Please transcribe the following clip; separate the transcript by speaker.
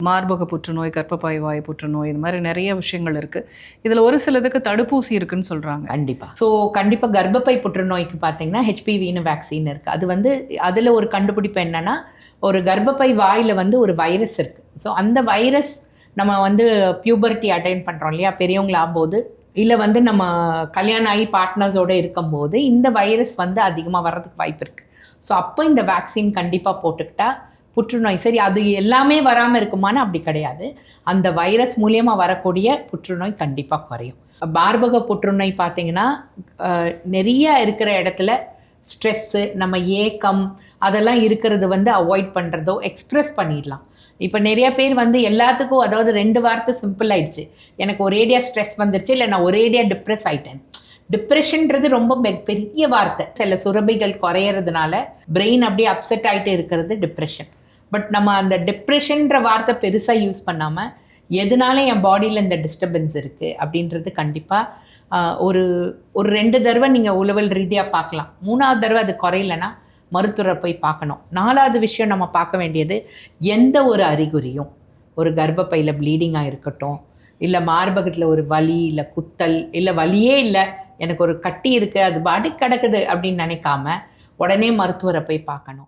Speaker 1: மார்பக புற்றுநோய், கர்ப்பப்பை வாய் புற்றுநோய், இது மாதிரி நிறைய விஷயங்கள் இருக்குது. இதில் ஒரு சிலதுக்கு தடுப்பூசி இருக்குன்னு சொல்கிறாங்க.
Speaker 2: கண்டிப்பாக. ஸோ கண்டிப்பாக கர்ப்பப்பை புற்றுநோய்க்கு பார்த்தீங்கன்னா ஹெச்பிவின்னு வேக்சின் இருக்குது. அது வந்து அதில் ஒரு கண்டுபிடிப்பு என்னென்னா, ஒரு கர்ப்பப்பை வாயில் வந்து ஒரு வைரஸ் இருக்குது. ஸோ அந்த வைரஸ் நம்ம வந்து பியூபர்ட்டி அட்டைன் பண்ணுறோம் இல்லையா, பெரியவங்களாகும்போது இல்லை வந்து நம்ம கல்யாணம் ஆகி பார்ட்னர்ஸோடு இருக்கும்போது இந்த வைரஸ் வந்து அதிகமாக வர்றதுக்கு வாய்ப்பு இருக்குது. ஸோ அப்போ இந்த வேக்சின் கண்டிப்பாக போட்டுக்கிட்டா புற்றுநோய் சரி, அது எல்லாமே வராமல் இருக்குமான்னு அப்படி கிடையாது. அந்த வைரஸ் மூலியமாக வரக்கூடிய புற்றுநோய் கண்டிப்பாக குறையும். மார்பக புற்றுநோய் பார்த்திங்கன்னா நிறைய இருக்கிற இடத்துல ஸ்ட்ரெஸ்ஸு, நம்ம ஏக்கம் அதெல்லாம் இருக்கிறது வந்து அவாய்ட் பண்ணுறதோ எக்ஸ்ப்ரெஸ் பண்ணிடலாம். இப்போ நிறைய பேர் வந்து எல்லாத்துக்கும், அதாவது 2 வார்த்தை சிம்பிள் ஆயிடுச்சு. எனக்கு ஒரேடியாக ஸ்ட்ரெஸ் வந்துருச்சு, இல்லை நான் ஒரேடியாக டிப்ரெஸ் ஆகிட்டேன். டிப்ரெஷன்றது ரொம்ப பெரிய வார்த்தை. சில சுரபிகள் குறையிறதுனால பிரெயின் அப்படியே அப்செட் ஆகிட்டு இருக்கிறது டிப்ரெஷன். பட் நம்ம அந்த டிப்ரெஷன்ற வார்த்தை பெருசாக யூஸ் பண்ணாமல் எதனால என் பாடியில் இந்த டிஸ்டர்பன்ஸ் இருக்குது அப்படின்றது கண்டிப்பாக ஒரு 2 தடவை நீங்கள் உளவல் ரீதியாக பார்க்கலாம். 3ஆவது தடவை அது குறையலைன்னா மருத்துவரை போய் பார்க்கணும். 4ஆவது விஷயம் நம்ம பார்க்க வேண்டியது, எந்த ஒரு அறிகுறியும், ஒரு கர்ப்பப்பையில் ப்ளீடிங்காக இருக்கட்டும், இல்லை மார்பகத்தில் ஒரு வலி, இல்லை குத்தல், இல்லை வலியே இல்லை, எனக்கு ஒரு கட்டி இருக்குது அது பாடி கிடக்குது அப்படின்னு நினைக்காம உடனே மருத்துவரை போய் பார்க்கணும்.